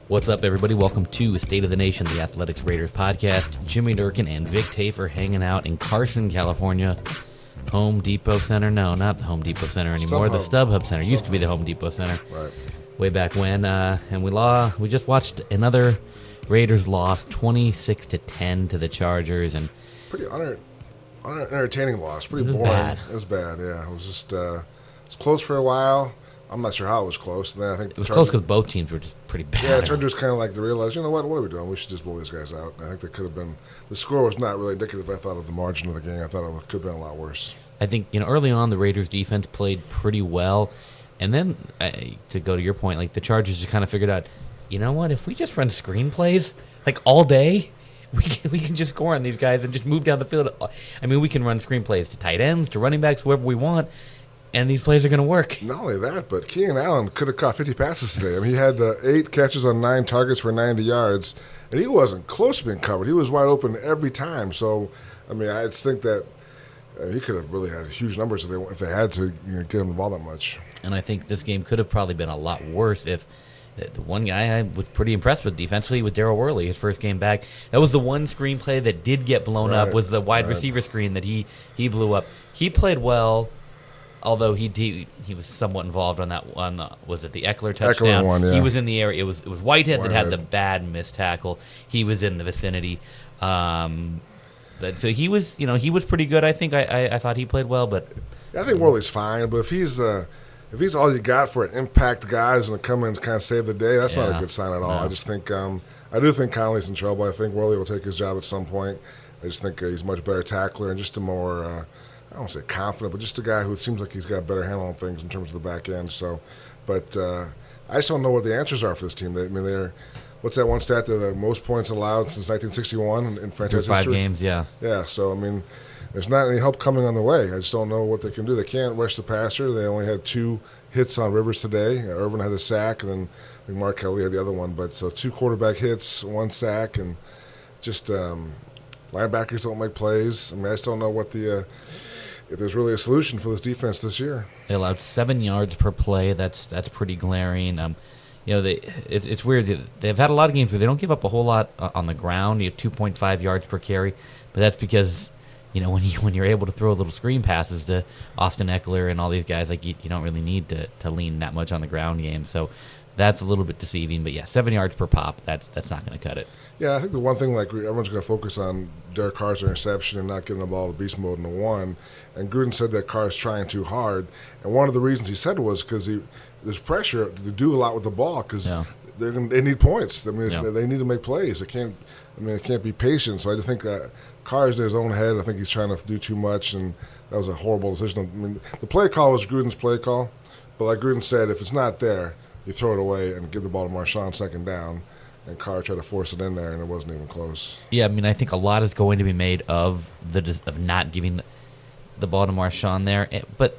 What's up, everybody? Welcome to State of the Nation, the Athletics Raiders podcast. Jimmy Durkin and Vic Tafur hanging out in Carson, California. Home Depot Center? No, not the Home Depot Center anymore. The StubHub Center. Used to be the Home Depot Center. Right. Way back when. And we just watched another Raiders loss, 26-10 to the Chargers. And pretty unentertaining loss. Pretty boring. Bad. It was bad, yeah. It was just it was close for a while. I'm not sure how it was close. And then I think it was close because both teams were just pretty bad. Yeah, the Chargers kind of like to realize, you know what are we doing? We should just blow these guys out. And I think they could have been. The score was not really indicative, I thought, of the margin of the game. I thought it could have been a lot worse. I think, early on, the Raiders' defense played pretty well. And then, to go to your point, like the Chargers just kind of figured out, you know what? If we just run screenplays, like all day, we can just score on these guys and just move down the field. I mean, we can run screenplays to tight ends, to running backs, whoever we want. And these plays are going to work. Not only that, but Keenan Allen could have caught 50 passes today. I mean, he had 8 catches on 9 targets for 90 yards, and he wasn't close to being covered. He was wide open every time. So, I mean, I just think that he could have really had huge numbers if they had to get him the ball that much. And I think this game could have probably been a lot worse if the one guy I was pretty impressed with defensively with Darryl Worley, his first game back. That was the one screenplay that did get blown up, was the wide receiver screen that he blew up. He played well. Although he was somewhat involved on that one, was it the Eckler touchdown? Eckler one, yeah. He was in the area. It was Whitehead that had the bad missed tackle. He was in the vicinity. So he was pretty good. I think I thought he played well, but yeah, I think Worley's fine. But if he's all you got for an impact guy who's going to come in and kind of save the day, that's not a good sign at all. No. I just think I do think Conley's in trouble. I think Worley will take his job at some point. I just think he's a much better tackler and just a more. I don't want to say confident, but just a guy who seems like he's got a better handle on things in terms of the back end. So, but I just don't know what the answers are for this team. They're what's that one stat? They're the most points allowed since 1961 in franchise history. 5 games, yeah. Yeah, so, I mean, there's not any help coming on the way. I just don't know what they can do. They can't rush the passer. They only had 2 hits on Rivers today. Irvin had a sack, and then I think Mark Kelly had the other one. But so 2 quarterback hits, 1 sack, and just linebackers don't make plays. I mean, I just don't know what if there's really a solution for this defense this year. They allowed 7 yards per play. That's pretty glaring. It's weird. They've had a lot of games where they don't give up a whole lot on the ground. You have 2.5 yards per carry, but that's because when you're able to throw little screen passes to Austin Eckler and all these guys, like you don't really need to lean that much on the ground game. So that's a little bit deceiving. But yeah, 7 yards per pop. That's not going to cut it. Yeah, I think the one thing everyone's going to focus on Derek Carr's interception and not getting the ball to beast mode in the 1. And Gruden said that Carr's trying too hard. And one of the reasons he said was because there's pressure to do a lot with the ball because they need points. I mean, they need to make plays. They can't be patient. So I just think that Carr's in his own head. I think he's trying to do too much, and that was a horrible decision. I mean, the play call was Gruden's play call, but like Gruden said, if it's not there, you throw it away and give the ball to Marshawn second down. And Carr tried to force it in there, and it wasn't even close. Yeah, I mean, I think a lot is going to be made of not giving the ball to Marshawn there. But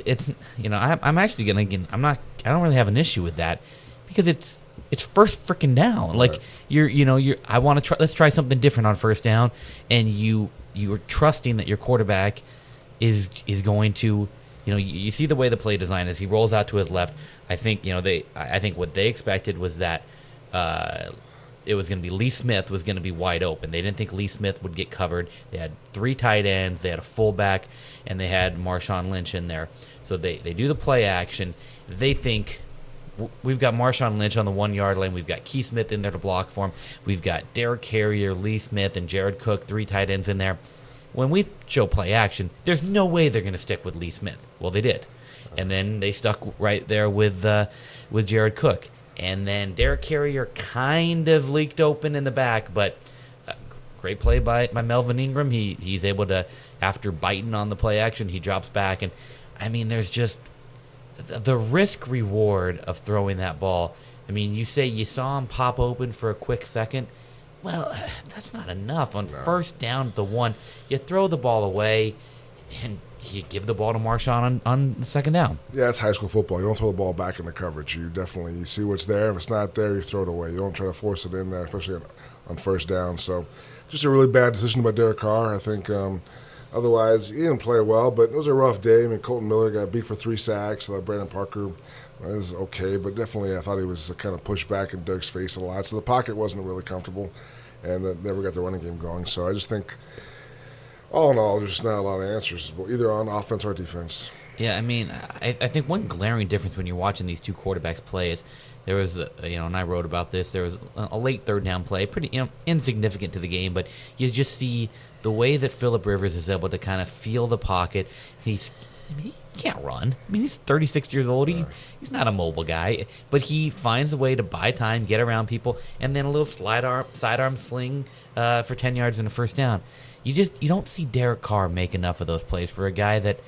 it's I'm actually gonna I don't really have an issue with that because it's first freaking down. Like I want to try. Let's try something different on first down, and you're trusting that your quarterback is going to. You see the way the play design is. He rolls out to his left. I think I think what they expected was that. It was going to be Lee Smith was going to be wide open. They didn't think Lee Smith would get covered. They had 3 tight ends. They had a fullback, and they had Marshawn Lynch in there. So they do the play action. They think we've got Marshawn Lynch on the 1-yard line. We've got Keith Smith in there to block for him. We've got Derek Carrier, Lee Smith, and Jared Cook, 3 tight ends in there. When we show play action, there's no way they're going to stick with Lee Smith. Well, they did. And then they stuck right there with Jared Cook. And then Derek Carrier kind of leaked open in the back, but great play by Melvin Ingram. He's able to, after biting on the play action, he drops back. And, I mean, there's just the risk-reward of throwing that ball. I mean, you say you saw him pop open for a quick second. Well, that's not enough. On first down at the 1, you throw the ball away, and you give the ball to Marshawn on the second down. Yeah, it's high school football. You don't throw the ball back in the coverage. You see what's there. If it's not there, you throw it away. You don't try to force it in there, especially on first down. So just a really bad decision by Derek Carr. I think Otherwise, he didn't play well, but it was a rough day. I mean, Colton Miller got beat for 3 sacks. Brandon Parker was okay, but definitely I thought he was kind of pushed back in Dirk's face a lot. So the pocket wasn't really comfortable, and never got the running game going. So I just think, all in all, there's just not a lot of answers, either on offense or defense. Yeah, I mean, I think one glaring difference when you're watching these two quarterbacks play is there was, and I wrote about this, there was a late third down play, pretty insignificant to the game, but you just see the way that Phillip Rivers is able to kind of feel the pocket. He can't run. I mean, he's 36 years old. He's not a mobile guy, but he finds a way to buy time, get around people, and then a little sidearm sling for 10 yards and a first down. You don't see Derek Carr make enough of those plays for a guy that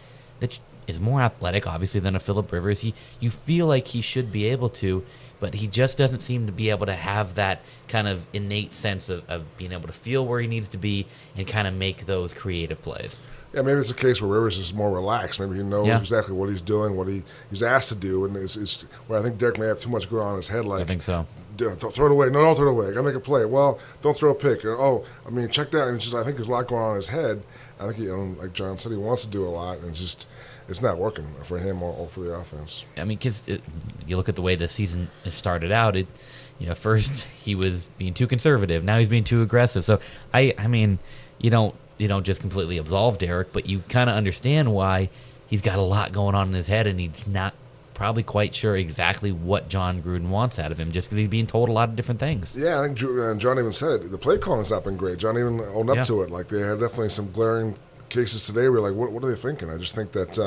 is more athletic, obviously, than a Phillip Rivers. You feel like he should be able to, but he just doesn't seem to be able to have that kind of innate sense of being able to feel where he needs to be and kind of make those creative plays. Yeah, maybe it's a case where Rivers is more relaxed. Maybe he knows exactly what he's doing, what he's asked to do, and it's where I think Derek may have too much going on in his head. Like, I think so. Throw it away. No, don't throw it away. I got to make a play. Well, don't throw a pick. Check that. And I think there's a lot going on in his head. I think, like John said, he wants to do a lot, and it's not working for him or for the offense. I mean, because you look at the way the season started out, first he was being too conservative. Now he's being too aggressive. So, I mean, you don't just completely absolve Derek, but you kind of understand why he's got a lot going on in his head, and he's not probably quite sure exactly what Jon Gruden wants out of him, just because he's being told a lot of different things. Yeah, I think John even said it. The play calling's not been great. John even owned up to it. Like, they had definitely some glaring cases today where, like, what are they thinking? I just think that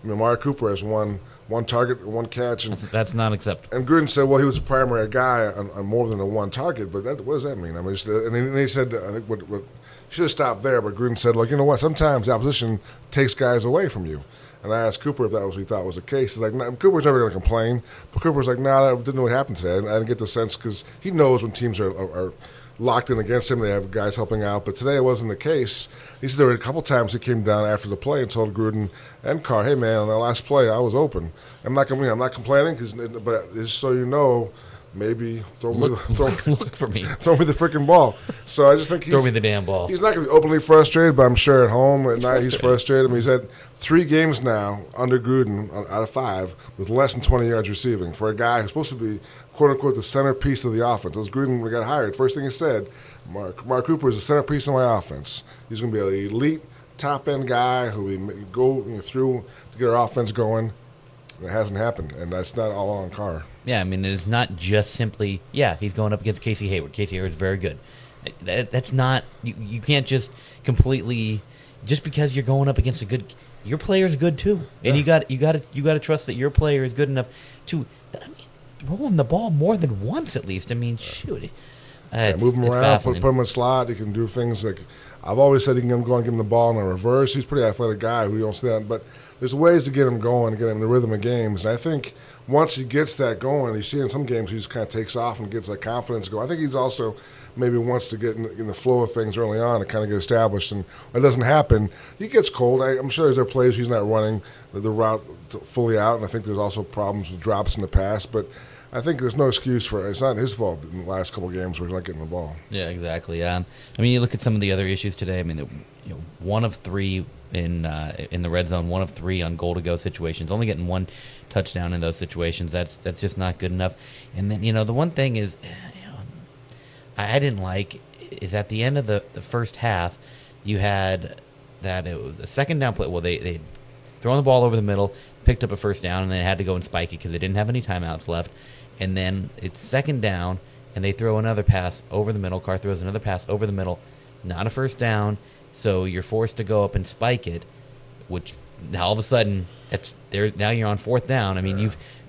Amari Cooper has one target, one catch. And that's not acceptable. And Gruden said, well, he was a primary guy on more than a one target, but what does that mean? I mean, and he said, I think what should have stopped there, but Gruden said, look, you know what, sometimes the opposition takes guys away from you. And I asked Cooper if that was what he thought was the case. He's like, Cooper's never going to complain. But Cooper's like, that didn't really happen today. I didn't get the sense because he knows when teams are locked in against him, they have guys helping out. But today it wasn't the case. He said there were a couple times he came down after the play and told Gruden and Carr, hey, man, on that last play, I was open. I'm not complaining, but just so you know, maybe look for me. Throw me the freaking ball. So I just think throw me the damn ball. He's not going to be openly frustrated, but I'm sure at home at night he's frustrated. I mean, he's had 3 games now under Gruden out of 5 with less than 20 yards receiving for a guy who's supposed to be, quote unquote, the centerpiece of the offense. As Gruden got hired, first thing he said, Mark Cooper is the centerpiece of my offense. He's going to be an elite top end guy who we go through to get our offense going. It hasn't happened, and that's not all on Carr. Yeah, I mean, it's not just simply, he's going up against Casey Hayward. Casey Hayward's very good. That's not, you can't just completely, just because you're going up against your player's good too. And you got to trust that your player is good enough to, roll him the ball more than once at least. I mean, shoot. Move him around, put him in a slot. He can do things like, I've always said he can go and give him the ball in a reverse. He's a pretty athletic guy who you don't see that, but there's ways to get him going, to get him in the rhythm of games. And I think once he gets that going, you see in some games he just kind of takes off and gets that confidence going. I think he's also maybe wants to get in the flow of things early on to kind of get established. And when it doesn't happen, he gets cold. I'm sure there are plays he's not running the route fully out, and I think there's also problems with drops in the past. But I think there's no excuse for it. It's not his fault in the last couple of games where he's not getting the ball. Yeah, exactly. I mean, you look at some of the other issues today. I mean, 1 of 3 in the red zone, 1 of 3 on goal-to-go situations. Only getting 1 touchdown in those situations. That's just not good enough. And then, the one thing is, I didn't like is at the end of the first half, you had that it was a second down play. Well, they thrown the ball over the middle, picked up a first down, and they had to go and spike it because they didn't have any timeouts left. And then it's second down, and they throw another pass over the middle. Carr throws another pass over the middle. Not a first down, so you're forced to go up and spike it, which all of a sudden now you're on 4th down. I mean,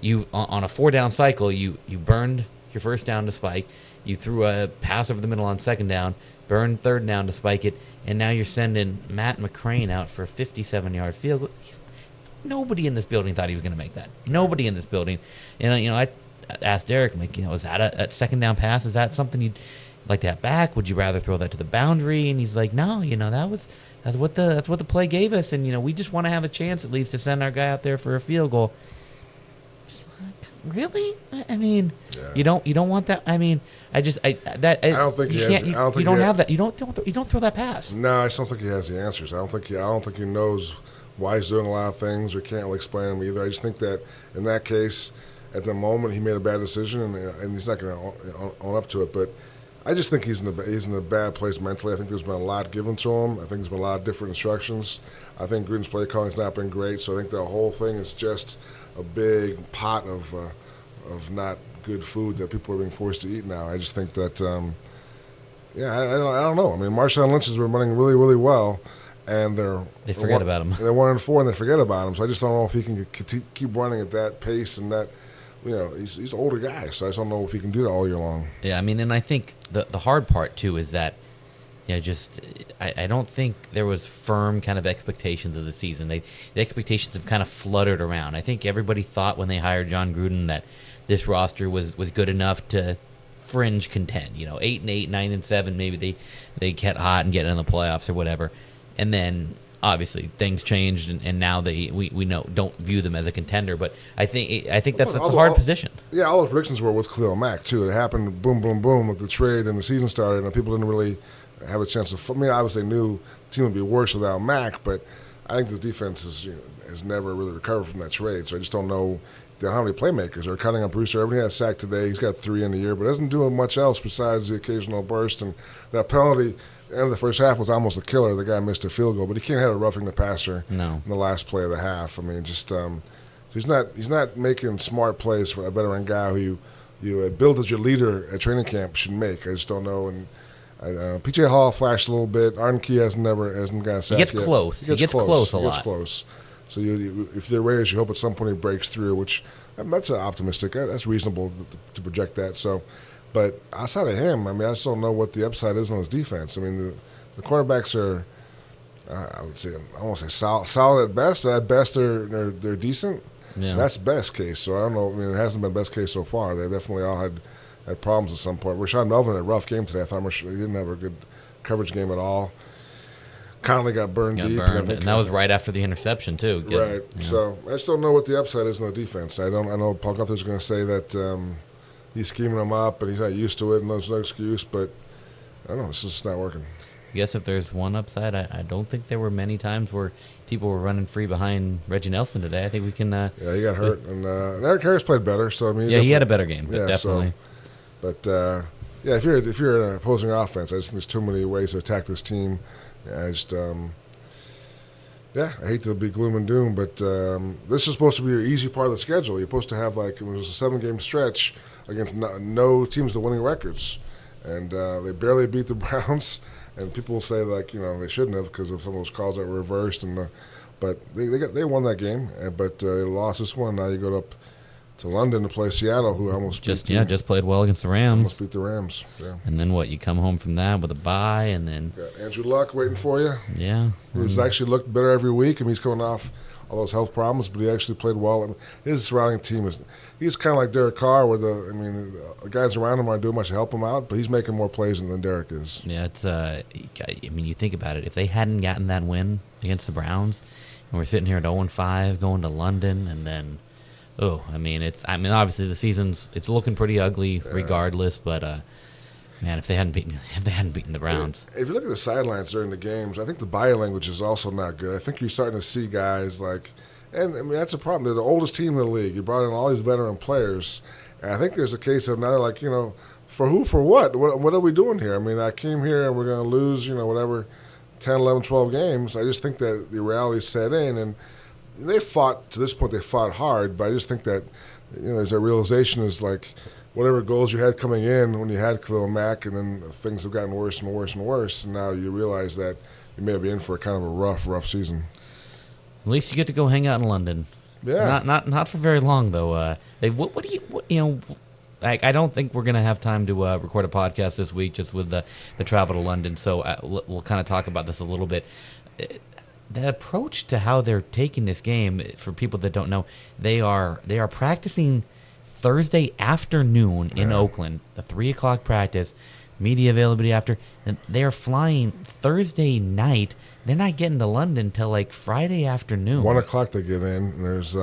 you've on a 4-down cycle, you burned your first down to spike. You threw a pass over the middle on 2nd down, burned 3rd down to spike it, and now you're sending Matt McCrane out for a 57-yard field goal. Nobody in this building thought he was going to make that. Nobody in this building. And I asked Derek, I'm like, is that a 2nd down pass? Is that something you'd like to have back? Would you rather throw that to the boundary? And he's like, no, that's what the play gave us, and we just want to have a chance at least to send our guy out there for a field goal. really? I mean, Yeah. you don't want that. I mean, I don't think he you has. can't. I don't think you don't he have that. You don't throw that pass. No, I just don't think he has the answers. I don't think he knows why he's doing a lot of things, or can't really explain them either. I just think that in that case, at the moment, he made a bad decision, and he's not going to own up to it. But I just think he's in a bad place mentally. I think there's been a lot given to him. I think there's been a lot of different instructions. I think Gruden's play calling's not been great. So I think the whole thing is just a big pot of not good food that people are being forced to eat now. I just think that, I don't know. I mean, Marshawn Lynch has been running really, really well, and they forget about him. They're 1-4, and they forget about him. So I just don't know if he can keep running at that pace and that. He's an older guy, so I just don't know if he can do that all year long. Yeah, I mean, and I think the hard part too is that, I don't think there was firm kind of expectations of the season. The expectations have kind of fluttered around. I think everybody thought when they hired Jon Gruden that this roster was good enough to fringe contend. 8-8, 9-7, maybe they get hot and get in the playoffs or whatever, and then. Obviously, things changed, and now we don't view them as a contender. But I think that's a hard position. Yeah, all the predictions were with Khalil Mack too. It happened, boom, boom, boom, with the trade, and the season started, and people didn't really have a chance to. I mean, obviously, they knew the team would be worse without Mack, but I think the defense has never really recovered from that trade. So I just don't know how many playmakers. They're cutting up Brewster. Everybody had a sack today. He's got 3 in the year, but doesn't do much else besides the occasional burst and that penalty. The end of the first half was almost a killer. The guy missed a field goal, but he can't have a roughing the passer in the last play of the half. I mean, just he's not making smart plays for a veteran guy who you build as your leader at training camp should make. I just don't know. And P.J. Hall flashed a little bit. Arden Key hasn't got a sack yet. He gets close a lot. He gets close. So if they're Raiders, you hope at some point he breaks through, which that's optimistic. That's reasonable to project that. So. But outside of him, I mean, I just don't know what the upside is on his defense. I mean, the cornerbacks are, I won't say solid at best. At best, they're decent. Yeah. And that's best case. So I don't know. I mean, it hasn't been best case so far. They definitely all had problems at some point. Rashad Melvin had a rough game today. I thought he didn't have a good coverage game at all. Conley got burned deep. And that was right after the interception, too. Right. Yeah. So I just don't know what the upside is on the defense. I know Paul Gunther's going to say that he's scheming them up, and he's not used to it, and there's no excuse. But I don't know. It's just not working. I guess if there's one upside, I don't think there were many times where people were running free behind Reggie Nelson today. I think we can. Yeah, he got hurt, and Eric Harris played better. So I mean, he had a better game, definitely. If you're an opposing offense, I just think there's too many ways to attack this team. I just. I hate to be gloom and doom, but this is supposed to be an easy part of the schedule. You're supposed to have it was a 7-game stretch against no teams that are winning records, and they barely beat the Browns. And people will say they shouldn't have because of some of those calls that were reversed. But they won that game, but they lost this one. Now you go up to London to play Seattle, who almost just played well against the Rams. Almost beat the Rams. Yeah. And then what? You come home from that with a bye, and then got Andrew Luck waiting for you. Yeah, he's actually looked better every week. I mean, he's coming off all those health problems, but he actually played well. I mean, his surrounding team he's kind of like Derek Carr, where the guys around him aren't doing much to help him out, but he's making more plays than Derek is. Yeah, it's you think about it. If they hadn't gotten that win against the Browns, and we're sitting here at 0-5, going to London, and then. Obviously the season's looking pretty ugly regardless, but man, if they hadn't beaten the Browns. If you look at the sidelines during the games, I think the body language is also not good. I think you're starting to see guys that's a problem. They're the oldest team in the league. You brought in all these veteran players, and I think there's a case of now for who, for what? What are we doing here? I mean, I came here and we're going to lose, 10, 11, 12 games. I just think that the reality set in, and they fought to this point. They fought hard, but I just think that there's a realization is whatever goals you had coming in when you had Khalil Mack, and then things have gotten worse and worse and worse, and now you realize that you may be in for a kind of a rough season. At least you get to go hang out in London. Yeah, not for very long though. I don't think we're gonna have time to record a podcast this week just with the travel to London. So we'll kind of talk about this a little bit. The approach to how they're taking this game, for people that don't know, they are practicing Thursday afternoon in Oakland, the 3:00 practice, media availability after, and they are flying Thursday night. They're not getting to London till Friday afternoon. 1:00 they get in. And there's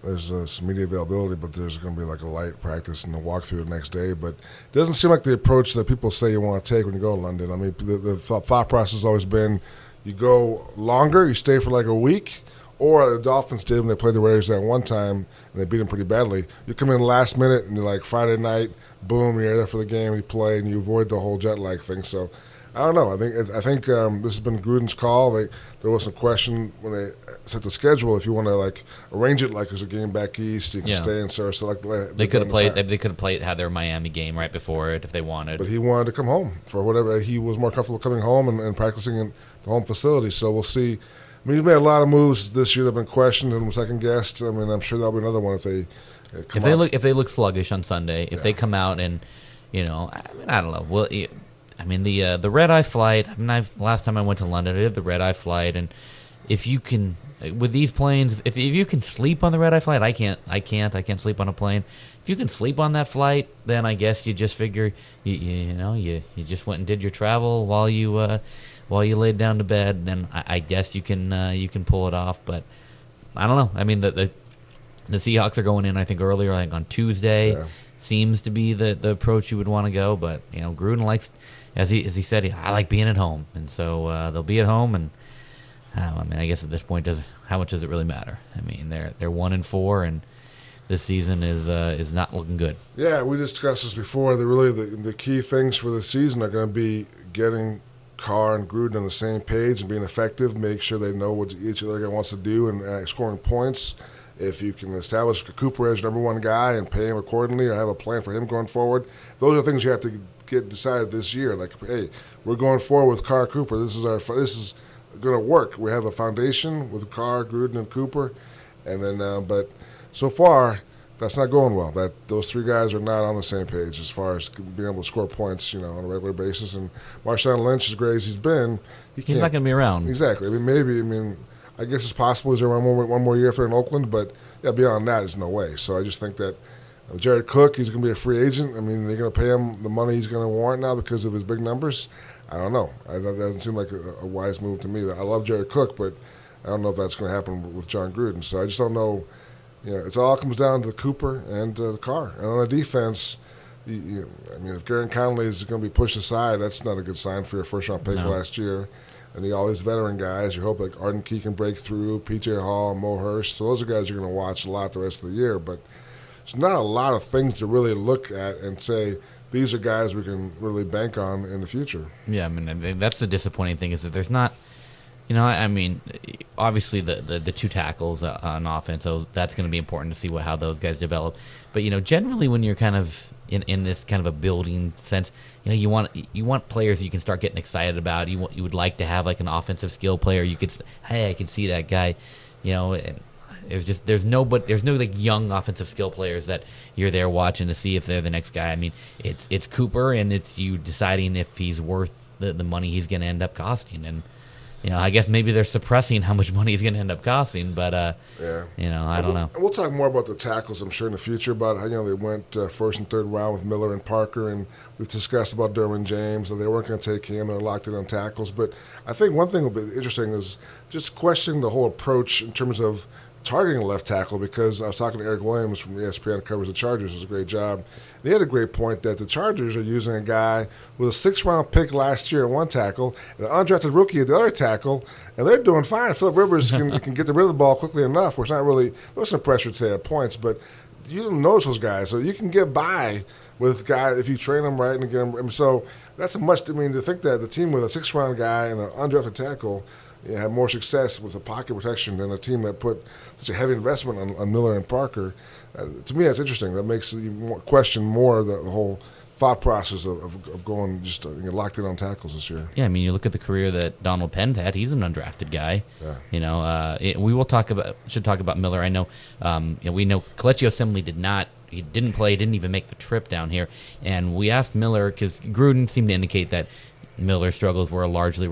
there's some media availability, but there's going to be like a light practice and a walkthrough the next day. But it doesn't seem like the approach that people say you want to take when you go to London. I mean, the thought process has always been you go longer, you stay for like a week, or the Dolphins did when they played the Raiders that one time and they beat them pretty badly. You come in last minute and you're like Friday night, boom, you're there for the game, you play, and you avoid the whole jet lag thing. So I don't know. I think this has been Gruden's call. There was some question when they set the schedule if you want to like arrange it like there's a game back east, you can stay in Sarasota. Like they could have played. They could have played had their Miami game right before it if they wanted. But he wanted to come home for whatever. He was more comfortable coming home and practicing in the home facility. So we'll see. I mean, he's made a lot of moves this year that have been questioned and second guessed. I mean, I'm sure there'll be another one if they if they look sluggish on Sunday. If they come out and I don't know. Well. I mean the red eye flight. I mean, last time I went to London, I did the red eye flight, and if you can with these planes, if you can sleep on the red eye flight, I can't sleep on a plane. If you can sleep on that flight, then I guess you just figure you just went and did your travel while you laid down to bed. Then I guess you can pull it off, but I don't know. I mean the Seahawks are going in I think earlier, like on Tuesday. Yeah. Seems to be the approach you would want to go, but Gruden likes, as he said, I like being at home, and so they'll be at home, and I mean, I guess at this point, how much does it really matter? I mean, they're 1-4, and this season is not looking good. Yeah, we discussed this before. The key things for the season are going to be getting Carr and Gruden on the same page and being effective. Make sure they know what each other guy wants to do and scoring points. If you can establish Cooper as your number one guy and pay him accordingly or have a plan for him going forward, those are things you have to get decided this year. Like, hey, we're going forward with Carr Cooper. This is going to work. We have a foundation with Carr, Gruden, and Cooper. And then, but so far, that's not going well. Those three guys are not on the same page as far as being able to score points, on a regular basis. And Marshawn Lynch, as great as he's been, he's not going to be around. Exactly. I guess it's possible he's around one more year if they're in Oakland, but beyond that, there's no way. So I just think that Jared Cook, he's going to be a free agent. I mean, they're going to pay him the money he's going to warrant now because of his big numbers. I don't know. That doesn't seem like a wise move to me. I love Jared Cook, but I don't know if that's going to happen with Jon Gruden. So I just don't know. It all comes down to Cooper and the Carr. And on the defense, if Garrett Conley is going to be pushed aside, that's not a good sign for your first-round pick last year. And all these veteran guys, you hope like Arden Key can break through, P.J. Hall, Mo Hurst. So those are guys you're going to watch a lot the rest of the year. But there's not a lot of things to really look at and say these are guys we can really bank on in the future. Yeah, I mean, that's the disappointing thing is that there's not, obviously the two tackles on offense, so that's going to be important to see how those guys develop. But, generally when you're kind of in this kind of a building sense, you want players you can start getting excited about. You would like to have like an offensive skill player. You could, hey, I can see that guy. And there's no like young offensive skill players that you're there watching to see if they're the next guy. I mean, it's Cooper, and it's you deciding if he's worth the money he's going to end up costing. And I guess maybe they're suppressing how much money he's going to end up costing, but I don't know. We'll talk more about the tackles, I'm sure, in the future about how they went first and third round with Miller and Parker, and we've discussed about Derwin James, and they weren't going to take him, and they're locked in on tackles. But I think one thing will be interesting is just questioning the whole approach in terms of targeting a left tackle, because I was talking to Eric Williams from ESPN, who covers the Chargers. It was a great job. And he had a great point that the Chargers are using a guy with a 6th-round pick last year at one tackle and an undrafted rookie at the other tackle, and they're doing fine. Phillip Rivers can get rid of the ball quickly enough where it's not really – there was some pressure to at points, but you don't notice those guys. So you can get by with guys if you train them right and get them – and so that's to think that the team with a 6th-round guy and an undrafted tackle – had more success with the pocket protection than a team that put such a heavy investment on Miller and Parker. To me, that's interesting. That makes you question more the whole thought process of going just locked in on tackles this year. Yeah, I mean, you look at the career that Donald Penn's had. He's an undrafted guy. Yeah. We will should talk about Miller. I know, we know Kelechi Osemele he didn't play, didn't even make the trip down here. And we asked Miller because Gruden seemed to indicate that Miller's struggles were largely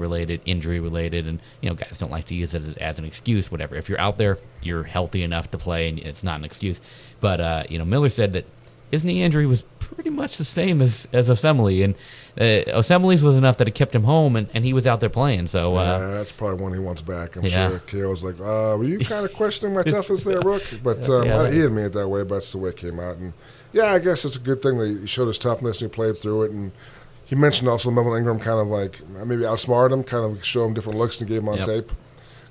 injury related, and guys don't like to use it as an excuse. Whatever. If you're out there, you're healthy enough to play, and it's not an excuse. But Miller said that his knee injury was pretty much the same as Osemele, and Osemele's was enough that it kept him home, and he was out there playing. So that's probably one he wants back. I'm yeah. sure KO's like, were you kind of questioning my toughness there, Rook? But he didn't mean it that way, but that's the way it came out. And yeah, I guess it's a good thing that he showed his toughness and he played through it. And he mentioned also Melvin Ingram kind of like maybe outsmarted him, kind of showed him different looks and gave him on tape.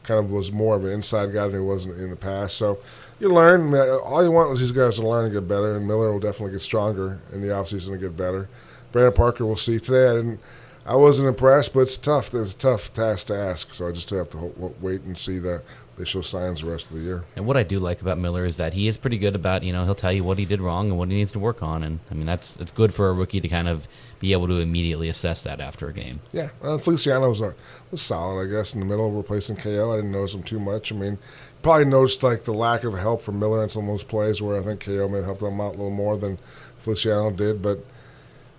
Kind of was more of an inside guy than he was in the past. So you learn. All you want is these guys to learn and get better, and Miller will definitely get stronger in the offseason and get better. Brandon Parker, we'll see. Today I wasn't impressed, but it's tough. It's a tough task to ask, so I just have to wait and see that they show signs the rest of the year. And what I do like about Miller is that he is pretty good about, he'll tell you what he did wrong and what he needs to work on. And, I mean, it's good for a rookie to kind of be able to immediately assess that after a game. Yeah, Feliciano was solid, I guess, in the middle, replacing KO. I didn't notice him too much. I mean, probably noticed like the lack of help from Miller in some of those plays where I think KO may have helped them out a little more than Feliciano did. But,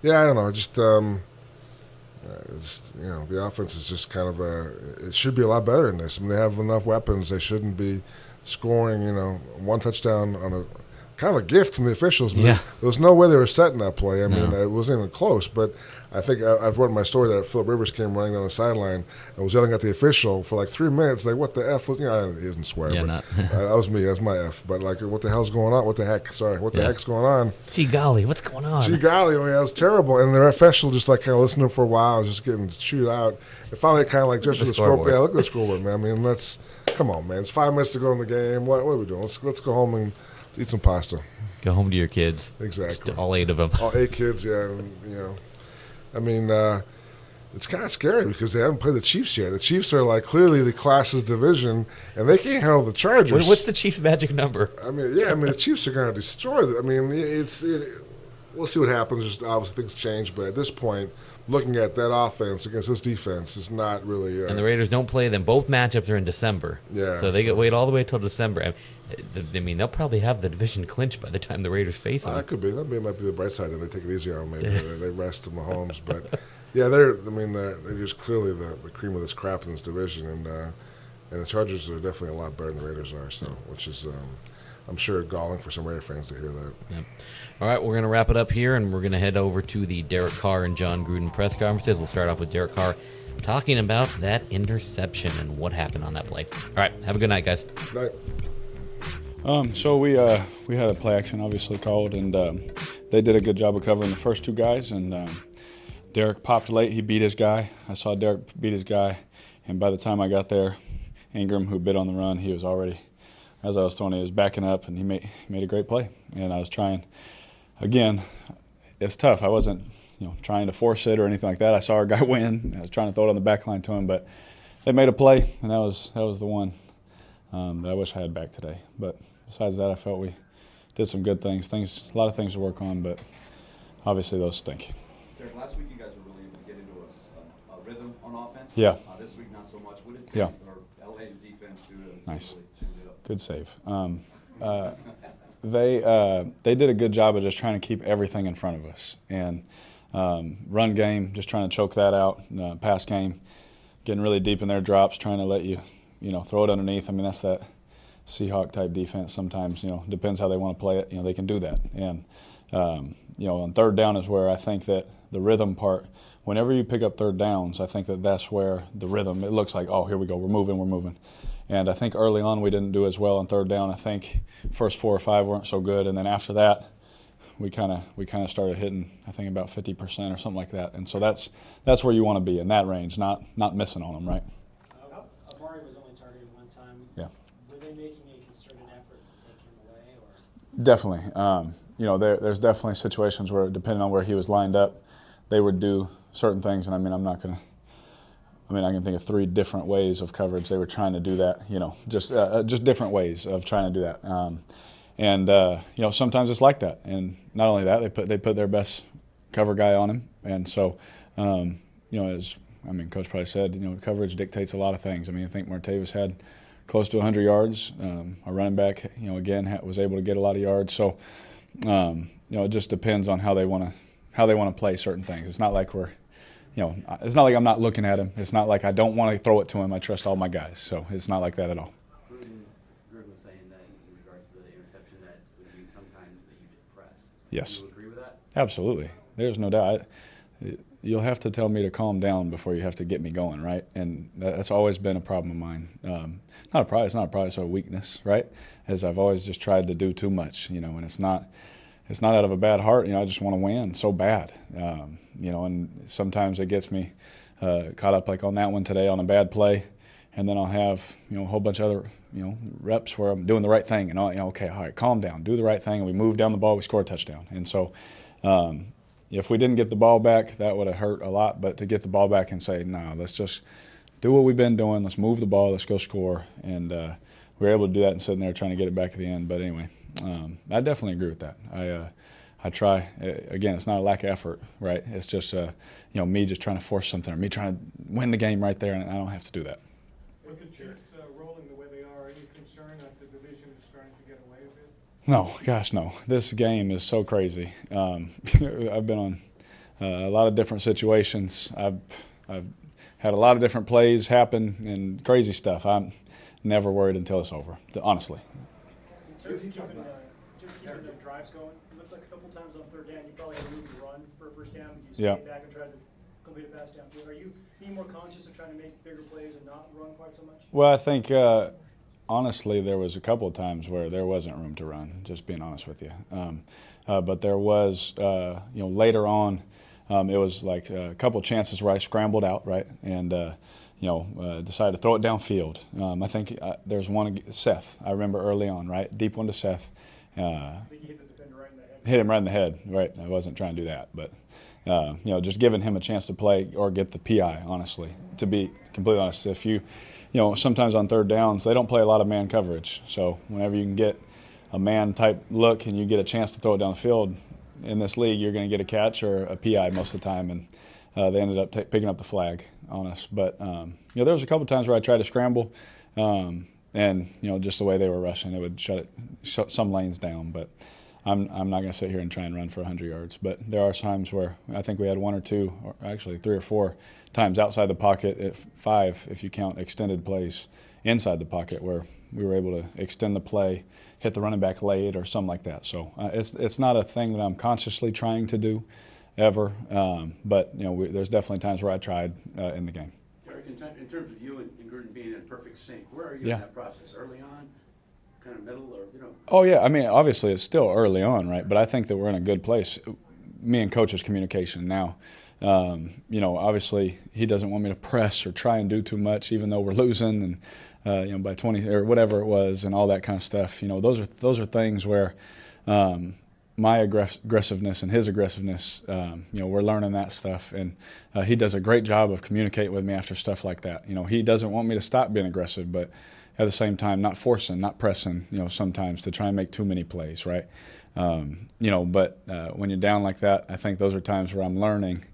yeah, I don't know, just the offense is just kind of it should be a lot better than this. I mean, they have enough weapons. They shouldn't be scoring, one touchdown on a kind of a gift from the officials. There was no way they were setting that play. I mean, it wasn't even close. But I think I've wrote in my story that Phillip Rivers came running down the sideline and was yelling at the official for like 3 minutes. Like, what the F was, he doesn't swear, but that was me. That's my F. But like, what the hell's going on? What the heck? Sorry, what the heck's going on? Gee golly, what's going on? Gee golly, that was terrible. And the official just like kind of listened to him for a while, just getting chewed out. And finally, kind of like just the scoreboard. Yeah, look at the scoreboard, man. I mean, come on, man. It's 5 minutes to go in the game. What are we doing? Let's go home and eat some pasta. Go home to your kids. Exactly. Just all 8 of them. All 8 kids, yeah. And, I mean, it's kind of scary because they haven't played the Chiefs yet. The Chiefs are like clearly the class's division, and they can't handle the Chargers. What's the Chiefs' magic number? I mean, the Chiefs are going to destroy them. I mean, we'll see what happens. Just obviously things change, but at this point, looking at that offense against this defense is not really. And the Raiders don't play them. Both matchups are in December. Yeah. So they wait all the way until December. I mean, they'll probably have the division clinched by the time the Raiders face them. That could be. That might be the bright side. That they take it easy on them. Maybe they rest Mahomes, but yeah, they're just clearly the cream of this crap in this division, and the Chargers are definitely a lot better than the Raiders are. So, which is. I'm sure galling for some Raider fans to hear that. Yep. All right, we're going to wrap it up here, and we're going to head over to the Derek Carr and Jon Gruden press conferences. We'll start off with Derek Carr talking about that interception and what happened on that play. All right, have a good night, guys. Good night. So we had a play action obviously called, and they did a good job of covering the first 2 guys. And Derek popped late. He beat his guy. I saw Derek beat his guy, and by the time I got there, Ingram, who bit on the run, he was already. As I was throwing, he was backing up, and he made a great play. And I was trying. Again, it's tough. I wasn't, trying to force it or anything like that. I saw our guy win. I was trying to throw it on the back line to him, but they made a play, and that was the one that I wish I had back today. But besides that, I felt we did some good things. A lot of things to work on, but obviously those stink. Derek, last week you guys were really able to get into a rhythm on offense. Yeah. This week not so much. What did LA's defense do to Nice. really change it up? Good save. They did a good job of just trying to keep everything in front of us, and run game, just trying to choke that out. Pass game, getting really deep in their drops, trying to let you throw it underneath. I mean, that's that Seahawk type defense. Sometimes depends how they want to play it. They can do that, and on third down is where I think that the rhythm part. Whenever you pick up third downs, I think that's where the rhythm. It looks like, oh, here we go, we're moving. And I think early on we didn't do as well on third down. I think first 4 or 5 weren't so good, and then after that, we kind of started hitting. I think about 50% or something like that. And so that's where you want to be in that range, not missing on them, right? Amari was only targeted 1 time. Yeah. Were they making a concerted effort to take him away, or? Definitely. There's definitely situations where, depending on where he was lined up, they would do certain things. And I can think of 3 different ways of coverage. They were trying to do that, just different ways of trying to do that. Sometimes it's like that. And not only that, they put their best cover guy on him. And so, Coach probably said, coverage dictates a lot of things. I think Martavis had close to 100 yards. Our running back, again, was able to get a lot of yards. So, it just depends on how they want to play certain things. It's not like it's not like I'm not looking at him. It's not like I don't want to throw it to him. I trust all my guys. So it's not like that at all. Gruden was saying that in regards to the interception that would be sometimes that you just press. Yes. Do you agree with that? Absolutely. There's no doubt. You'll have to tell me to calm down before you have to get me going, right? And that's always been a problem of mine. Not a problem. It's not a problem. It's a weakness, right? As I've always just tried to do too much, and it's not out of a bad heart. I just want to win so bad, and sometimes it gets me caught up like on that one today on a bad play, and then I'll have a whole bunch of other reps where I'm doing the right thing, and okay, all right, calm down, do the right thing, and we move down the ball, we score a touchdown, and so. If we didn't get the ball back, that would have hurt a lot. But to get the ball back and say, no, let's just do what we've been doing. Let's move the ball. Let's go score. And we were able to do that and sitting there trying to get it back at the end. But anyway, I definitely agree with that. I try. Again, it's not a lack of effort, right? It's just me just trying to force something or me trying to win the game right there, and I don't have to do that. With the Chiefs rolling the way they are you concerned that the division is starting to get away a bit? No, gosh, no. This game is so crazy. I've been on a lot of different situations. I've had a lot of different plays happen and crazy stuff. I'm never worried until it's over, honestly. In terms of keeping the drives going, it looked like a couple times on third down you probably had room to run for a first down. You stayed back and tried to complete a pass downfield. Are you being more conscious of trying to make bigger plays and not run quite so much? Well, I think honestly, there was a couple of times where there wasn't room to run, just being honest with you. But there was, later on, it was like a couple of chances where I scrambled out, right, and, decided to throw it downfield. I think there's one, Seth, I remember early on, right, deep one to Seth. I think you hit the defender right in the head. Hit him right in the head, right. I wasn't trying to do that, but, just giving him a chance to play or get the PI, honestly, to be completely honest. If sometimes on third downs, they don't play a lot of man coverage. So whenever you can get a man-type look and you get a chance to throw it down the field, in this league, you're going to get a catch or a PI most of the time. And they ended up picking up the flag on us. But, there was a couple times where I tried to scramble. And, just the way they were rushing, it would shut some lanes down. But I'm not going to sit here and try and run for 100 yards. But there are times where I think we had one or two, or actually 3 or 4 times outside the pocket, at 5 if you count extended plays inside the pocket, where we were able to extend the play, hit the running back late or something like that. So it's not a thing that I'm consciously trying to do ever, but there's definitely times where I tried in the game. Derek, in terms of you and Gruden being in perfect sync, where are you Yeah. in that process? Early on, kind of middle, or Oh yeah, I mean obviously it's still early on, right? But I think that we're in a good place. Me and coach's communication now. Obviously he doesn't want me to press or try and do too much, even though we're losing and by 20 or whatever it was and all that kind of stuff. Those are things where my aggressiveness and his aggressiveness, we're learning that stuff, and he does a great job of communicating with me after stuff like that. He doesn't want me to stop being aggressive, but at the same time, not forcing, not pressing, sometimes to try and make too many plays, right? But when you're down like that, I think those are times where I'm learning,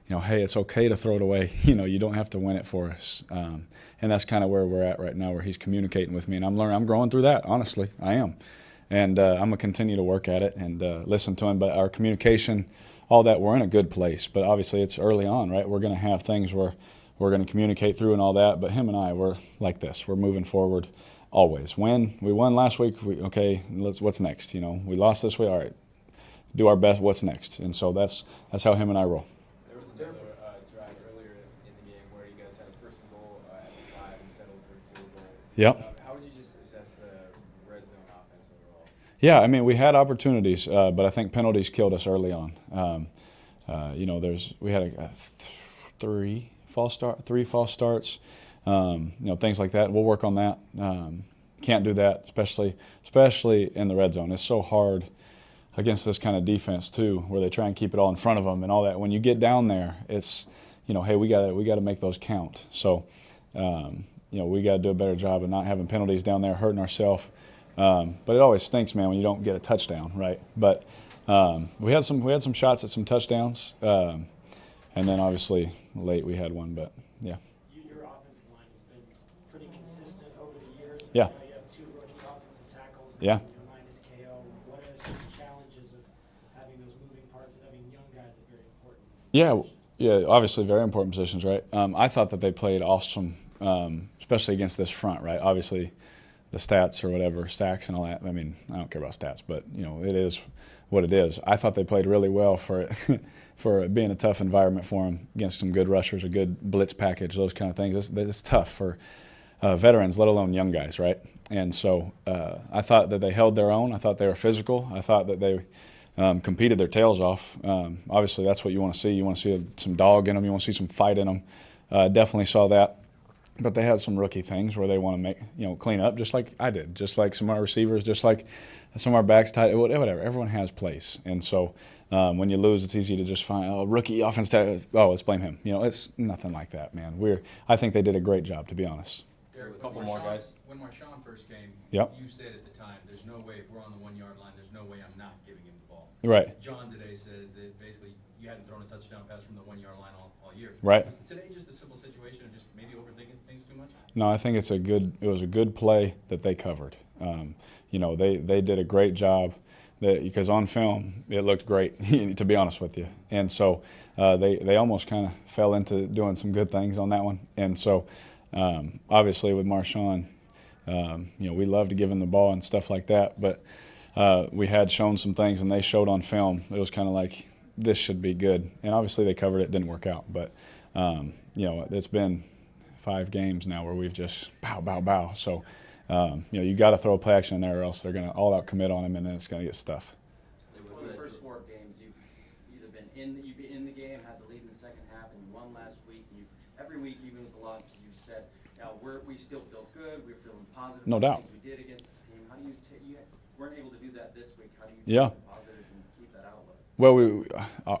hey, it's okay to throw it away. You don't have to win it for us. And that's kind of where we're at right now, where he's communicating with me, and I'm growing through that, honestly. I am. And I'm going to continue to work at it and listen to him. But our communication, all that, we're in a good place. But obviously it's early on, right? We're going to have things where we're going to communicate through and all that. But him and I, we're like this. We're moving forward always. We won last week. What's next? We lost this week. All right, do our best. What's next? And so that's how him and I roll. There was another drive earlier in the game where you guys had a first and goal at the 5 and settled for a field goal. Yep. How would you just assess the red zone offense overall? Yeah, I mean, we had opportunities, but I think penalties killed us early on. We had three false starts, things like that. We'll work on that. Can't do that, especially in the red zone. It's so hard against this kind of defense too, where they try and keep it all in front of them and all that. When you get down there, it's hey, we got to make those count. So we got to do a better job of not having penalties down there, hurting ourselves. But it always stinks, man, when you don't get a touchdown, right? But we had some shots at some touchdowns, and then obviously late we had one. But yeah. Your offensive line has been pretty consistent over the years. Yeah. You have 2 rookie offensive tackles. Yeah. Minus KO. What are some challenges of having those moving parts and having young guys that are very important? Yeah, obviously very important positions, right? I thought that they played awesome, especially against this front, right? Obviously the stats or whatever, stacks and all that. I mean, I don't care about stats, but, it is what it is. I thought they played really well for it, for it being a tough environment for them against some good rushers, a good blitz package, those kind of things. It's tough for veterans, let alone young guys, right? And so I thought that they held their own. I thought they were physical. I thought that they competed their tails off. Obviously, that's what you want to see. You want to see some dog in them. You want to see some fight in them. Definitely saw that. But they had some rookie things where they want to make, clean up, just like I did, just like some of our receivers, just like some of our backs, tight, whatever. Everyone has place. And so when you lose, it's easy to just find, rookie offense, let's blame him. It's nothing like that, man. I think they did a great job, to be honest. Derek, A couple more guys. When Marshawn first came, Yep. you said at the time, there's no way if we're on the 1 yard line, there's no way I'm not giving him the ball. Right. John today said that basically you hadn't thrown a touchdown pass from the 1 yard line all year. Right. Was today just a simple situation of just maybe overthinking things too much? No, I think it was a good play that they covered. They did a great job because on film it looked great, to be honest with you. And so they almost kind of fell into doing some good things on that one. And so obviously with Marshawn, we love to give him the ball and stuff like that, but we had shown some things and they showed on film. It was kind of like, this should be good. And obviously they covered it, didn't work out. But, it's been 5 games now where we've just bow. So, you got to throw a play action in there or else they're going to all out commit on him and then it's going to get stuff. For the first 4 games, you've either been in the game, had the lead in the second half, and you won last week. And every week, even with the losses, you said, we still feel good. We're feeling positive. No doubt. Things we did against this team. How do you weren't able to do that this week? How do you Yeah. stay positive and keep that outlook? Well,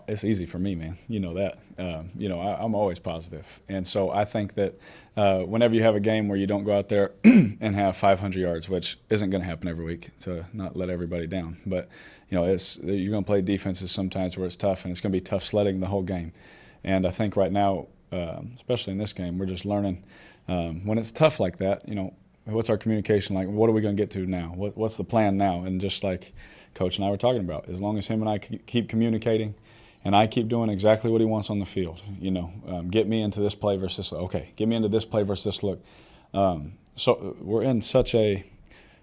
it's easy for me, man. You know that. I'm always positive. And so I think that whenever you have a game where you don't go out there and have 500 yards, which isn't going to happen every week, to not let everybody down. But, you're going to play defenses sometimes where it's tough, and it's going to be tough sledding the whole game. And I think right now, especially in this game, we're just learning when it's tough like that, what's our communication like? What are we going to get to now? What's the plan now? And just like Coach and I were talking about, as long as him and I keep communicating and I keep doing exactly what he wants on the field, get me into this play versus this. Okay, get me into this play versus this look. So we're in such a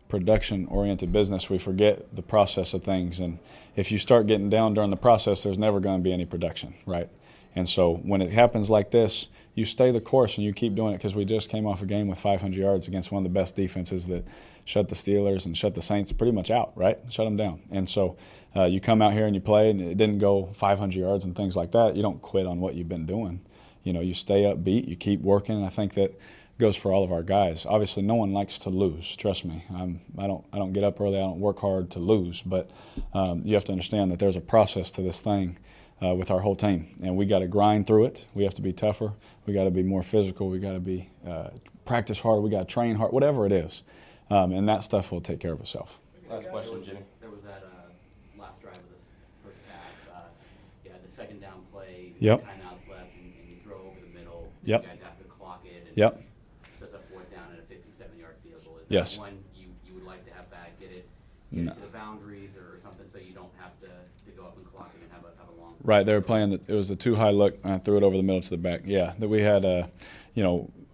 production-oriented business, we forget the process of things. And if you start getting down during the process, there's never going to be any production, right? And so when it happens like this, you stay the course and you keep doing it, because we just came off a game with 500 yards against one of the best defenses that shut the Steelers and shut the Saints pretty much out, right? Shut them down. And so you come out here and you play and it didn't go 500 yards and things like that. You don't quit on what you've been doing. You stay upbeat, you keep working, and I think that goes for all of our guys. Obviously, no one likes to lose. Trust me. I don't get up early. I don't work hard to lose. But you have to understand that there's a process to this thing with our whole team, and we got to grind through it. We have to be tougher. We got to be more physical. We got to be practice hard. We got to train hard. Whatever it is, and that stuff will take care of itself. Last question, Jimmy. There was that last drive of the first half. The second down play. Yep. Timeouts left, and you throw over the middle. Yep. You guys have to clock it. And Yep. Sets up 4th down at a 57-yard field goal. Is Yes. that one you would like to have back? Get it No. to the boundaries or something, so you don't have to go up and clock it and have a long. Right, they were playing. It was a too high look. And I threw it over the middle to the back. Yeah, that we had.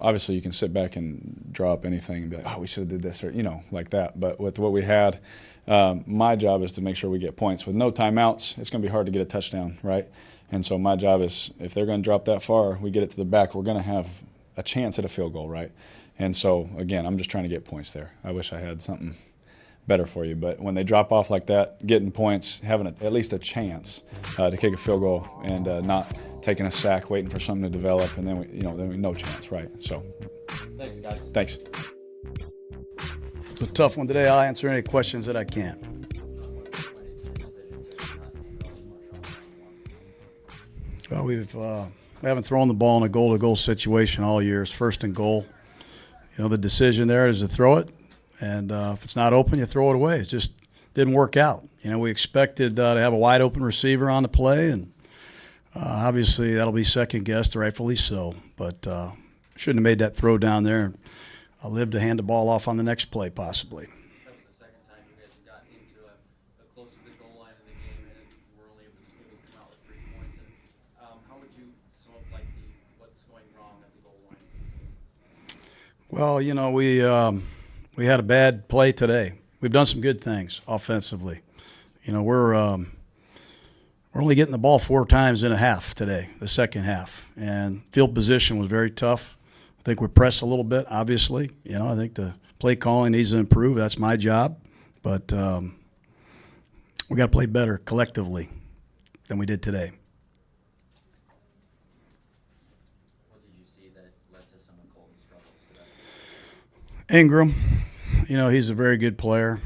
Obviously you can sit back and draw up anything and be like, oh, we should have did this or like that. But with what we had, my job is to make sure we get points. With no timeouts, it's going to be hard to get a touchdown, right? And so my job is, if they're going to drop that far, we get it to the back, we're going to have a chance at a field goal, right? And so again, I'm just trying to get points there. I wish I had something better for you, but when they drop off like that, getting points, having at least a chance to kick a field goal, and not taking a sack, waiting for something to develop, and then we no chance, right? So, Thanks, guys. thanks. It's a tough one today. I'll answer any questions that I can. Well, we haven't thrown the ball in a goal-to-goal situation all year. It's 1st and goal. The decision there is to throw it. And if it's not open, you throw it away. It just didn't work out. We expected to have a wide open receiver on the play, and obviously that'll be second-guessed, rightfully so. But shouldn't have made that throw down there. I'll live to hand the ball off on the next play, possibly. That was the second time you guys have gotten into a close to the goal line of the game and were only able to come out with 3 points. And how would you sum up what's going wrong at the goal line? Well, we had a bad play today. We've done some good things offensively. You know, we're only getting the ball 4 times in a half today, the second half, and field position was very tough. I think we pressed a little bit, obviously. You know, I think the play calling needs to improve. That's my job, but we got to play better collectively than we did today. What did you see that led to some of Colton's struggles today? Ingram, you know, he's a very good player.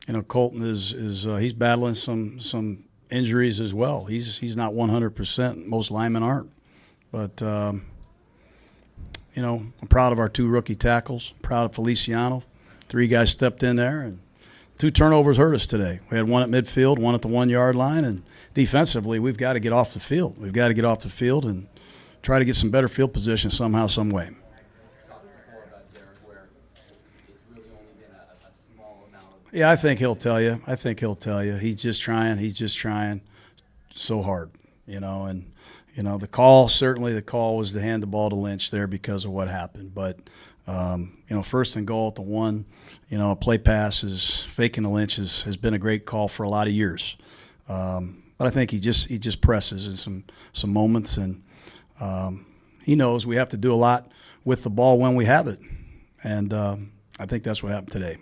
You know, Colton is he's battling some injuries as well. He's not 100%. Most linemen aren't, but you know, I'm proud of our 2 rookie tackles. I'm proud of Feliciano. 3 guys stepped in there, and 2 turnovers hurt us today. We had one at midfield, one at the 1-yard line, and defensively, we've got to get off the field. We've got to get off the field and try to get some better field position somehow, some way. Yeah, I think he'll tell you. He's just trying. He's just trying so hard, you know. And, you know, the call was to hand the ball to Lynch there because of what happened. But, you know, first and goal at the 1, you know, a play pass is faking the Lynch has been a great call for a lot of years. But I think he just presses in some moments. And he knows we have to do a lot with the ball when we have it. And I think that's what happened today.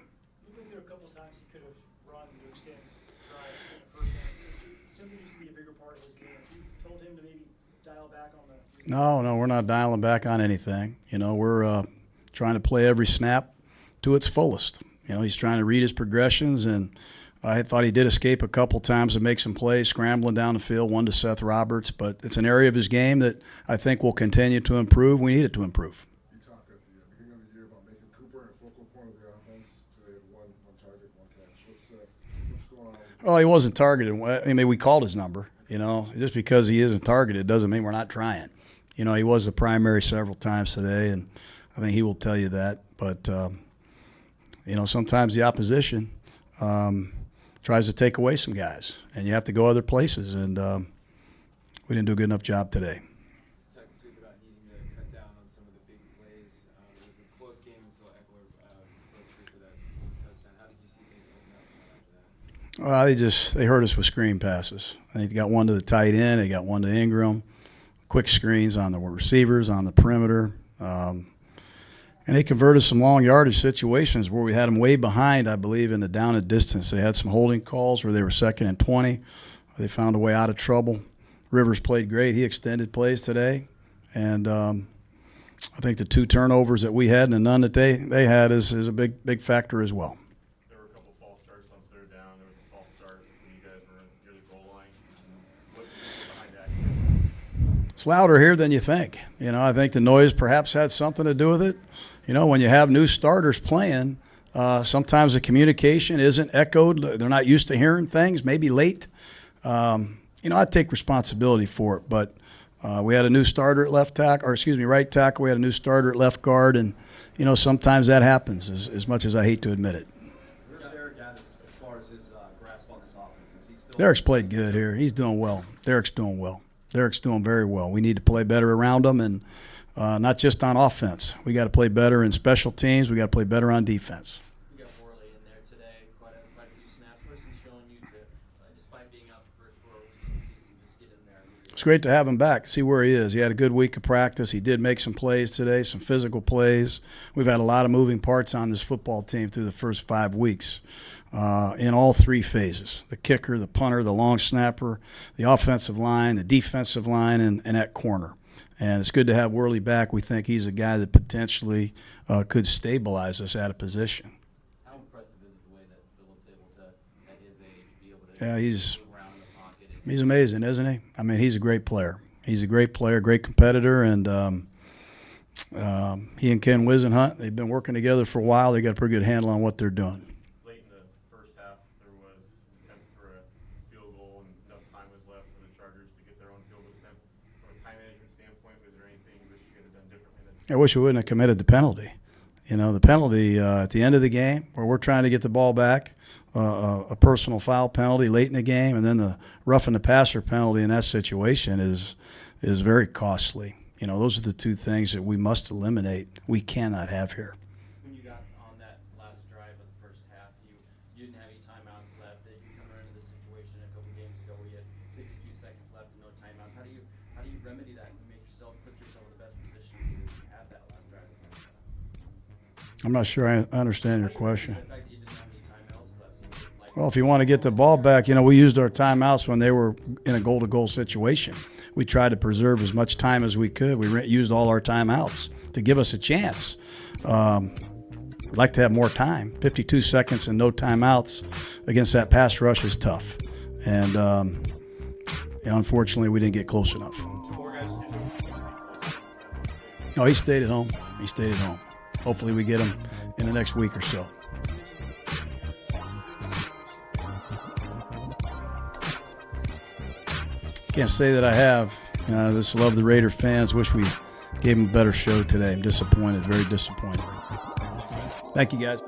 No, we're not dialing back on anything. You know, we're trying to play every snap to its fullest. You know, he's trying to read his progressions, and I thought he did escape a couple times and make some plays, scrambling down the field, one to Seth Roberts. But it's an area of his game that I think will continue to improve. We need it to improve. You talked at the beginning of the year about making Cooper a focal point of the offense. So they had one target, 1 catch. What's going on? Well, he wasn't targeted. I mean, we called his number. You know, just because he isn't targeted doesn't mean we're not trying. You know, he was the primary several times today, and I think he will tell you that. But, you know, sometimes the opposition tries to take away some guys, and you have to go other places. And we didn't do a good enough job today. Talked this week about needing to cut down on some of the big plays. It was a close game until Eckler broke through for that touchdown. How did you see things open up after that? Well, they hurt us with screen passes. I think they got one to the tight end. They got one to Ingram. Quick screens on the receivers, on the perimeter. And they converted some long yardage situations where we had them way behind, I believe, in the down and distance. They had some holding calls where they were 2nd and 20. They found a way out of trouble. Rivers played great. He extended plays today. And I think the 2 turnovers that we had and the none that they had is a big factor as well. There were a couple false starts on 3rd down. There was a false start when you guys were near the goal line. What behind that? It's louder here than you think. You know, I think the noise perhaps had something to do with it. You know, when you have new starters playing, sometimes the communication isn't echoed. They're not used to hearing things, maybe late. You know, I take responsibility for it, but we had a new starter at right tackle. We had a new starter at left guard, and, you know, sometimes that happens, as much as I hate to admit it. Where's Derek at as far as his grasp on this offense? Is he still? Derek's played good here. He's doing well. Derek's doing well. Derek's doing very well. We need to play better around him, and not just on offense. We got to play better in special teams. We got to play better on defense. You got Worley in there today, quite a few snaps. Where's he showing you to, despite being out the first 4 weeks of the season, just get in there? It's great to have him back, see where he is. He had a good week of practice. He did make some plays today, some physical plays. We've had a lot of moving parts on this football team through the first 5 weeks in all 3 phases: the kicker, the punter, the long snapper, the offensive line, the defensive line, and at corner. And it's good to have Worley back. We think he's a guy that potentially could stabilize us at a position. How impressive is it the way that Philip's able to, at his age, be able to move around in the pocket? He's amazing, isn't he? I mean, he's a great player. He's a great player, great competitor, and he and Ken Wisenhunt, they've been working together for a while. They got a pretty good handle on what they're doing. Late in the first half, there was an attempt for a field goal, and enough time was left for the Chargers to get their own field goal attempt. From a time management standpoint, was there anything you wish you could have done differently? I wish we wouldn't have committed the penalty. You know, the penalty at the end of the game where we're trying to get the ball back, a personal foul penalty late in the game, and then the roughing the passer penalty in that situation is very costly. You know, those are the 2 things that we must eliminate. We cannot have here. When you got on that last drive of the first half, you didn't have any timeouts. I'm not sure I understand your question. Well, if you want to get the ball back, we used our timeouts when they were in a goal-to-goal situation. We tried to preserve as much time as we could. We used all our timeouts to give us a chance. We'd like to have more time. 52 seconds and no timeouts against that pass rush is tough. And unfortunately, we didn't get close enough. No, he stayed at home. Hopefully we get him in the next week or so. Can't say that I have. Just love the Raider fans. Wish we gave them a better show today. I'm disappointed, very disappointed. Thank you, guys.